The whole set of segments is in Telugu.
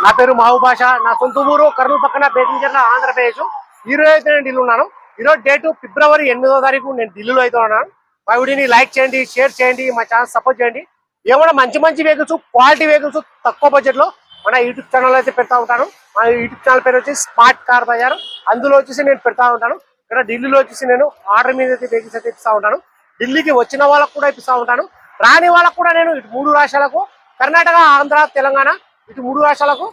నా పేరు మహబూబ్ బాషా. నా సొంత ఊరు కర్నూలు పక్కన బేతంచెర్ల, ఆంధ్రప్రదేశ్. ఈ రోజు అయితే నేను ఢిల్లీ ఉన్నాను. ఈరోజు డేటు ఫిబ్రవరి 8వ తారీఖు నేను ఢిల్లీలో అయితే ఉన్నాను. మా వీడియోని లైక్ చేయండి, షేర్ చేయండి, మా ఛానల్ సపోర్ట్ చేయండి. ఏమైనా మంచి మంచి వెహికల్స్, క్వాలిటీ వెహికల్స్ తక్కువ బడ్జెట్ లో మన యూట్యూబ్ ఛానల్ అయితే పెడతా ఉంటాను. మా యూట్యూబ్ ఛానల్ పేరు వచ్చి స్మార్ట్ కార్ బజార్. అందులో వచ్చేసి నేను పెడతా ఉంటాను. ఇక్కడ ఢిల్లీలో వచ్చేసి నేను ఆర్డర్ మీద అయితే వెహికల్స్ అయితే ఇప్పిస్తా ఉంటాను. ఢిల్లీకి వచ్చిన వాళ్ళకు కూడా ఇప్పిస్తా ఉంటాను. రాని వాళ్ళకు కూడా నేను ఇటు 3 రాష్ట్రాలకు, కర్ణాటక, ఆంధ్ర, తెలంగాణ, ఇటు 3 రాష్ట్రాలకు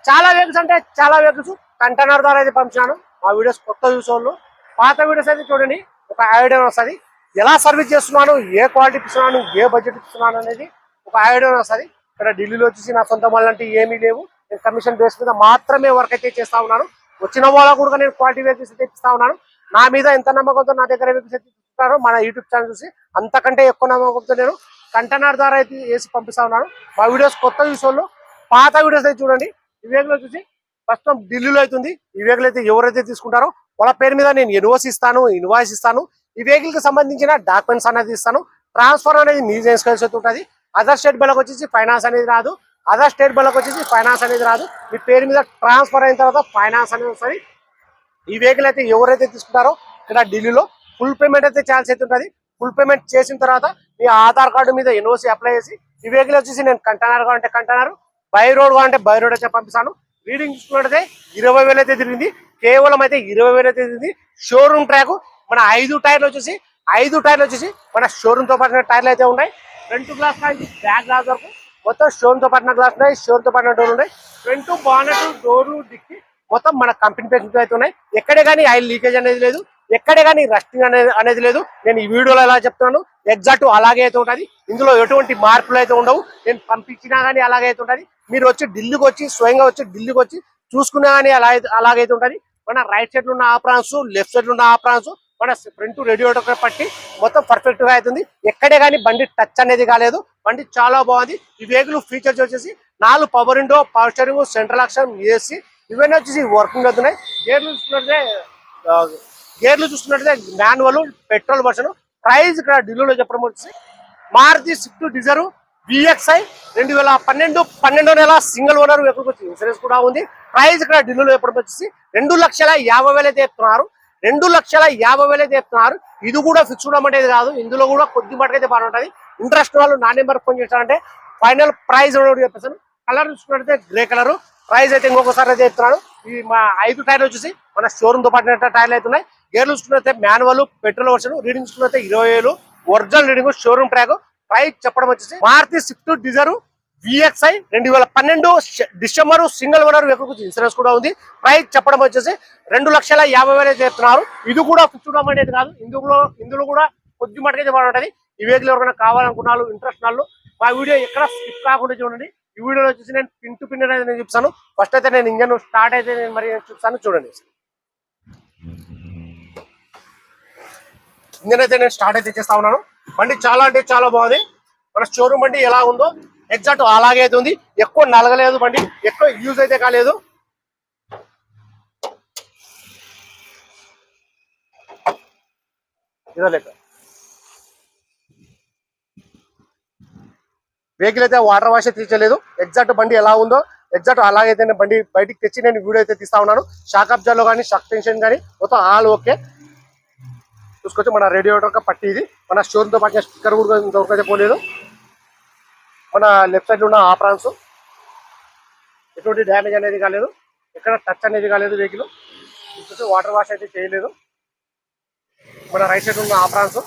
చాలా వెహికల్స్ అంటే చాలా వెహికల్స్ కంటైనర్ ద్వారా అయితే పంపించాను. మా వీడియోస్ కొత్త చూసేవాళ్ళు పాత వీడియోస్ అయితే చూడండి, ఒక ఐడియా వస్తుంది. ఎలా సర్వీస్ చేస్తున్నాను, ఏ క్వాలిటీ ఇస్తున్నాను, ఏ బడ్జెట్ ఇస్తున్నాను అనేది ఒక ఐడియా వస్తుంది. ఇక్కడ ఢిల్లీలో వచ్చేసి నా సొంత మళ్ళీ ఏమీ లేవు. నేను కమిషన్ బేస్ మీద మాత్రమే వర్క్ అయితే చేస్తా ఉన్నాను. వచ్చిన వాళ్ళకు కూడా నేను క్వాలిటీ వెహికల్స్ అయితే ఇస్తా ఉన్నాను. నా మీద ఎంత నమ్మకంతో నా దగ్గర వెహికల్స్ అయితే ఇస్తున్నారో మన యూట్యూబ్ ఛానల్ చూసి అంతకంటే ఎక్కువ నమ్మకంతో నేను కంటైనర్ ద్వారా అయితే వేసి పంపిస్తా ఉన్నాను. మా వీడియోస్ కొత్త చూసేవాళ్ళు పాత వీడియోస్ అయితే చూడండి. ఈ వెహికల్ వచ్చేసి ఫస్ట్ ఢిల్లీలో అవుతుంది. ఈ వెహికల్ అయితే ఎవరైతే తీసుకుంటారో వాళ్ళ పేరు మీద నేను ఇన్వాయిస్ ఇస్తాను. ఈ వెహికల్ కి సంబంధించిన డాక్యుమెంట్స్ అనేది ఇస్తాను. ట్రాన్స్ఫర్ అనేది మీ చేసుకోవాల్సి ఉంటుంది. అదర్ స్టేట్ బిల్లకు వచ్చేసి ఫైనాన్స్ అనేది రాదు. మీ పేరు మీద ట్రాన్స్ఫర్ అయిన తర్వాత ఫైనాన్స్ అనేది వస్తుంది. ఈ వెహికల్ అయితే ఎవరైతే తీసుకుంటారో ఇక్కడ ఢిల్లీలో ఫుల్ పేమెంట్ అయితే ఛాన్స్ అయితే ఉంటుంది. ఫుల్ పేమెంట్ చేసిన తర్వాత మీ ఆధార్ కార్డు మీద ఎన్ఓసి అప్లై చేసి ఈ వెహికల్ వచ్చేసి నేను కంటైనర్ కావాలంటే కంటైనర్, బై రోడ్ కావాలంటే బై రోడ్ అయితే పంపిస్తాను. రీడింగ్ చూసుకున్నట్టయితే 20,000 అయితే తిరిగింది. కేవలం అయితే 20,000 అయితే తిరిగింది. షోరూమ్ ట్రాక్ మన 5 టైర్లు వచ్చేసి మన షోరూమ్ తో పాటు టైర్లు అయితే ఉన్నాయి. ఫ్రంట్ గ్లాస్ నుంచి బ్యాక్ గ్లాస్ వరకు మొత్తం షోరూమ్ తో పాటు గ్లాస్ ఉన్నాయి. షోరూమ్ తో పాటు డోర్ ఉన్నాయి. ఫ్రంట్ బానెట్, డోర్లు, డిక్కి మొత్తం మన కంపెనీ పేరు అయితే ఉన్నాయి. ఎక్కడే కానీ ఆయిల్ లీకేజ్ అనేది లేదు. ఎక్కడే కానీ రస్టింగ్ అనేది లేదు. నేను ఈ వీడియోలో ఎలా చెప్తున్నాను ఎగ్జాక్ట్ అలాగే అయితే ఉంటుంది. ఇందులో ఎటువంటి మార్పులు అయితే ఉండవు. నేను పంపించినా కానీ అలాగే అయితే ఉంటుంది. మీరు వచ్చి ఢిల్లీకి వచ్చి స్వయంగా వచ్చి చూసుకున్నా కానీ అలాగైతే ఉంటుంది. మన రైట్ సైడ్ లో ఉన్న ఆప్రాన్స్, లెఫ్ట్ సైడ్ లో ఉన్న ఆప్రాన్స్, మన ఫ్రంట్ రేడియేటర్ పట్టి మొత్తం పర్ఫెక్ట్ గా అవుతుంది. ఎక్కడే కానీ బండి టచ్ అనేది కాలేదు. బండి చాలా బాగుంది. ఈ వెహికల్ ఫీచర్స్ వచ్చేసి 4 power window, power steering, central action, AC ఇవన్నీ వచ్చేసి వర్కింగ్ అవుతున్నాయి. గేర్లు చూసుకున్నట్లయితే మాన్యువల్ పెట్రోల్ వర్షన్. ప్రైస్ ఇక్కడ ఢిల్లీలో చెప్పడం వచ్చేసి మారుతి స్విఫ్ట్ డిజైర్ VXI 2012 నెల సింగిల్ ఓనర్ వెహికల్ వచ్చి ఇన్సూరెన్స్ కూడా ఉంది. ప్రైస్ ఇక్కడ ఢిల్లీలో చెప్పడం వచ్చేసి 2,50,000 అయితే చెప్తున్నారు. 2,50,000 అయితే చెప్తున్నారు. ఇది కూడా ఫిక్స్ ఉండమంటేది కాదు. ఇందులో కూడా కొద్ది మటుకైతే బాగుంటుంది. ఇంట్రెస్ట్ వాళ్ళు నా నెంబర్ ఫోన్ చేస్తారంటే ఫైనల్ ప్రైస్ చెప్పేసాను. కలర్ చూసుకున్నట్లయితే గ్రే కలర్. ప్రైస్ అయితే ఇంకొకసారి అయితే చెప్తున్నాను. ఈ మా 5 టైర్లు వచ్చేసి మన షోరూమ్ తో పాటు టైర్లు అయితే ఉన్నాయి. గేర్లు చూసుకున్నట్లయితే మాన్యువల్ పెట్రోల్ వర్షన్. రీడింగ్ చూసుకున్నట్లయితే 20,000 original reading, showroom track. Price చెప్పడం వచ్చేసి Maruti Swift Dzire VXI 2012 December single owner vehicle insurance కూడా ఉంది. ప్రైస్ చెప్పడం వచ్చేసి 2,50,000 చెప్తున్నారు. ఇది కూడా ఫిక్స్డ్ అనేది కాదు. ఇందులో కూడా కొద్ది మటుకైతే బాగుంటుంది. ఈ వెహికల్ ఎవరైనా కావాలనుకున్నారు, ఇంట్రెస్ట్ వాళ్ళు మా వీడియో ఎక్కడ స్కిప్ కాకుండా చూడండి. ఈ వీడియోలో వచ్చేసి నేను పిన్ టు పిన్ అనేది నేను చూపిస్తాను. ఫస్ట్ అయితే నేను ఇంజన్ స్టార్ట్ అయితే నేను మరి చూపిస్తాను, చూడండి. ఇంజన్ అయితే నేను స్టార్ట్ అయితే చేస్తా ఉన్నాను. బండి చాలా అంటే చాలా బాగుంది. మన షోరూమ్ బండి ఎలా ఉందో ఎగ్జాక్ట్ అలాగే అయితే ఉంది. ఎక్కువ నలగలేదు, బండి ఎక్కువ యూజ్ అయితే కాలేదు. ఇదో లెక్క వెహికల్ అయితే వాటర్ వాష్ తీర్చలేదు. ఎగ్జాక్ట్ బండి ఎలా ఉందో ఎగ్జాక్ట్ అలాగైతే నేను బండి బయటికి తెచ్చి నేను వీడియో అయితే తీస్తా ఉన్నాను. షాక్ అబ్జర్వ్ కానీ షాక్ టెన్షన్ కానీ మొత్తం ఆల్ ఓకే. చూసుకోవచ్చు మన రేడియేటర్ పట్టి ఇది. మన షోరూమ్ తో పాటు స్టిక్కర్ కూడా ఇంతవరకు అయితే పోలేదు. మన లెఫ్ట్ సైడ్ ఉన్న ఆప్రాన్స్ ఎటువంటి డ్యామేజ్ అనేది కాలేదు. ఎక్కడ టచ్ అనేది కాలేదు. వెహికల్ చూసుకోవచ్చు వాటర్ వాష్ అయితే చేయలేదు. మన రైట్ సైడ్ ఉన్న ఆప్రాన్స్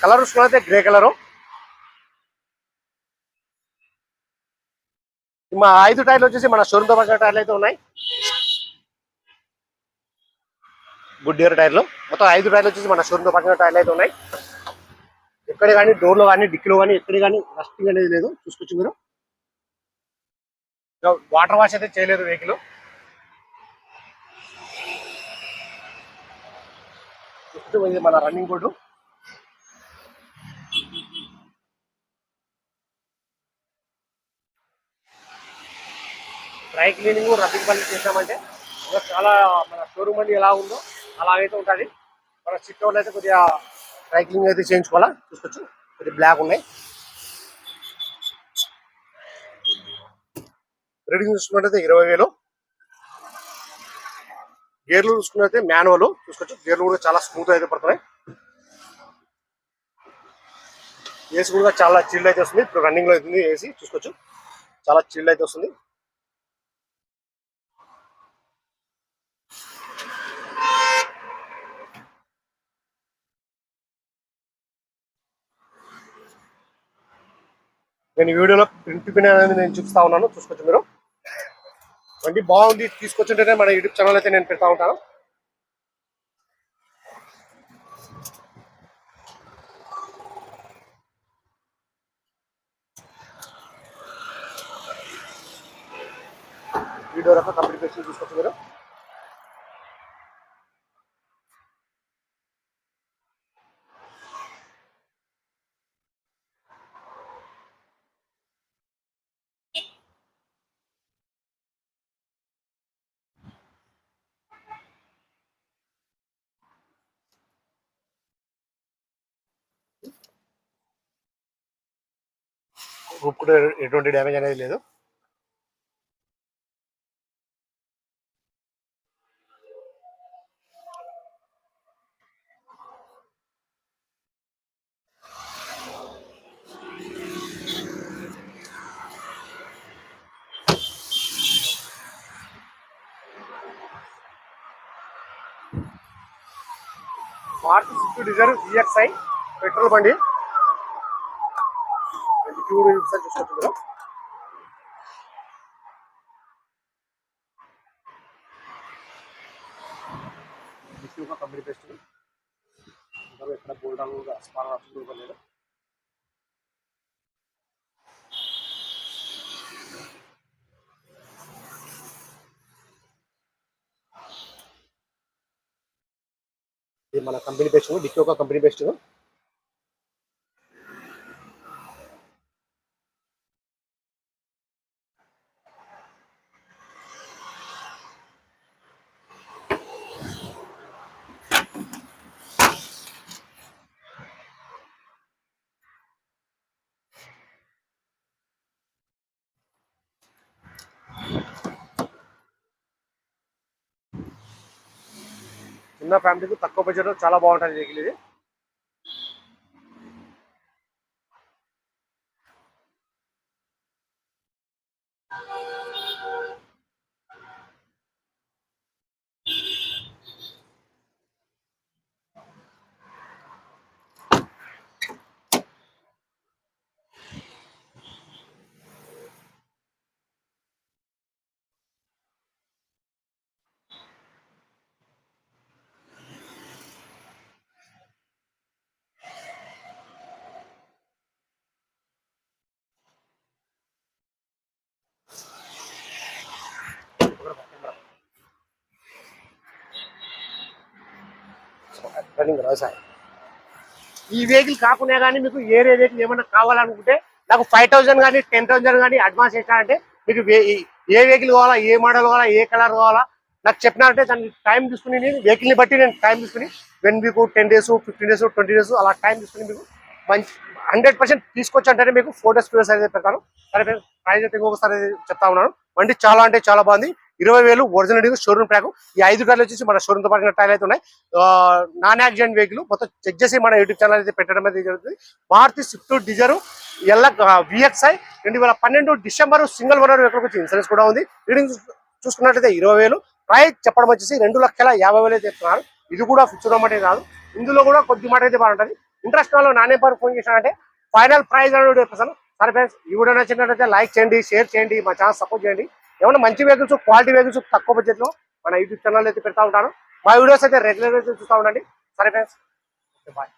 కలర్ చూసుకున్నైతే గ్రే కలరు. మా 5 టైర్లు వచ్చేసి మన షోరూమ్ తో పాటు టైర్లు అయితే ఉన్నాయి. గుడ్ ఇయర్ టైర్లు. మొత్తం 5 టైర్లు వచ్చేసి మన షోరూమ్ తో పాటు టైర్లు అయితే ఉన్నాయి. ఎక్కడ కానీ డోర్లో కానీ డిక్కీలో కానీ ఎక్కడ కానీ రస్టింగ్ అనేది లేదు. చూసుకోవచ్చు మీరు. వాటర్ వాష్ అయితే చేయలేదు వెహికల్. ఇది మన running board. Dry cleaning rubbing పని చేసామంటే చాలా మన షోరూమ్ అని ఎలా ఉందో అలాగైతే ఉంటుంది. మన చిట్టోళ్ళు అయితే కొద్దిగా డ్రై క్లీనింగ్ అయితే చేయించుకోవాలా. చూసుకోవచ్చు కొద్దిగా బ్లాక్ ఉన్నాయి. రీడింగ్ చూసుకున్నట్టయితే 20,000. గేర్లు చూసుకున్నట్లయితే మాన్యువల్. చూసుకోవచ్చు గేర్లు కూడా చాలా స్మూత్ అయితే పడుతున్నాయి. ఏసీ కూడా చాలా చిల్డ్ అయితే వస్తుంది. ఇప్పుడు రన్నింగ్ లో అవుతుంది ఏసీ. చూసుకోవచ్చు చాలా చిల్డ్ అయితే వస్తుంది. నేను ఈ వీడియోలో ప్రింట్ పిన్ అనేది నేను చూపిస్తా ఉన్నాను. చూసుకోవచ్చు మీరు. బండి బాగుంది తీసుకొచ్చుంటేనే మన యూట్యూబ్ ఛానల్ అయితే నేను పెడతా ఉంటాను. వీడియో రకం కంప్లీట్ చేసి చూసుకోవచ్చు మీరు. రూప్ కూడా ఎటువంటి డ్యామేజ్ అనేది లేదు. Maruti Swift Dzire VXi petrol బండి. చూసుకోవచ్చు మీరు. Company best. ఎక్కడ బోల్డాలు స్పాన్ లేదు. ఇది మన కంపెనీ బెస్ట్. డిక్కీ ఒక కంపెనీ బెస్ట్. చిన్న ఫ్యామిలీకి తక్కువ బడ్జెట్ చాలా బాగుంటుంది వెహికల్ ఇది. రన్నింగ్ వ్యవసాయం. ఈ వెహికల్ కాకుండా కానీ మీకు ఏరే వెహికల్ ఏమైనా కావాలనుకుంటే నాకు 5,000 కానీ 10,000 కానీ అడ్వాన్స్ చేసినారంటే మీకు ఏ వెహికల్ కావాలా, ఏ మోడల్ కావాలా, ఏ కలర్ కావాలా నాకు చెప్పినారంటే దానికి టైం తీసుకుని నేను వెహికల్ని బట్టి నేను టైం తీసుకుని మీకు 10 days 15 days 20 days అలా టైం తీసుకుని మీకు మంచి 100% తీసుకొచ్చి అంటే మీకు ఫోటోస్ వీడియోస్ అయితే పెడతాను. సరే ప్రైజ్ అయితే ఇంకొకసారి చెప్తా ఉన్నాను. బండి చాలా అంటే చాలా బాగుంది. 20,000 ఒరిజినల్ షోరూమ్ ట్రాక్. ఈ 5 కార్లు వచ్చేసి మన షోరూమ్ తో పాటు టైర్లు అయితే ఉన్నాయి. నాన్ యాక్సిడెంట్ వెహికల్ మొత్తం చెక్ చేసి మన యూట్యూబ్ ఛానల్ అయితే పెట్టడం అయితే జరుగుతుంది. Maruti Swift Dzire VXi 2012 December single owner vehicle వచ్చి ఇన్సూరెన్స్ కూడా ఉంది. రీడింగ్ చూసుకున్నట్లయితే 20,000. ప్రైస్ చెప్పడం వచ్చేసి 2,50,000 అయితే చెప్తున్నారు. ఇది కూడా ఫిక్స్డ్ అమౌంట్ కాదు. ఇందులో కూడా కొద్ది మాట అయితే బాగుంటుంది. ఇంట్రెస్ట్ వాళ్ళు నానే పర్ ఫోన్ చేసినారంటే ఫైనల్ ప్రైజ్ అనేది చెప్పేసాను. సరే ఫ్రెండ్స్ ఈ వీడియో నచ్చినట్లయితే లైక్ చేయండి, షేర్ చేయండి, మా ఛానల్ సపోర్ట్ చేయండి. ఏమన్నా మంచి వెహికల్స్ క్వాలిటీ వెహికల్స్ తక్కువ బడ్జెట్ లో మన యూట్యూబ్ ఛానల్ అయితే పెడతా ఉంటాను. మా వీడియోస్ అయితే రెగ్యులర్ అయితే చూస్తూ ఉండండి. సరే ఫ్రెండ్స్ బాయ్.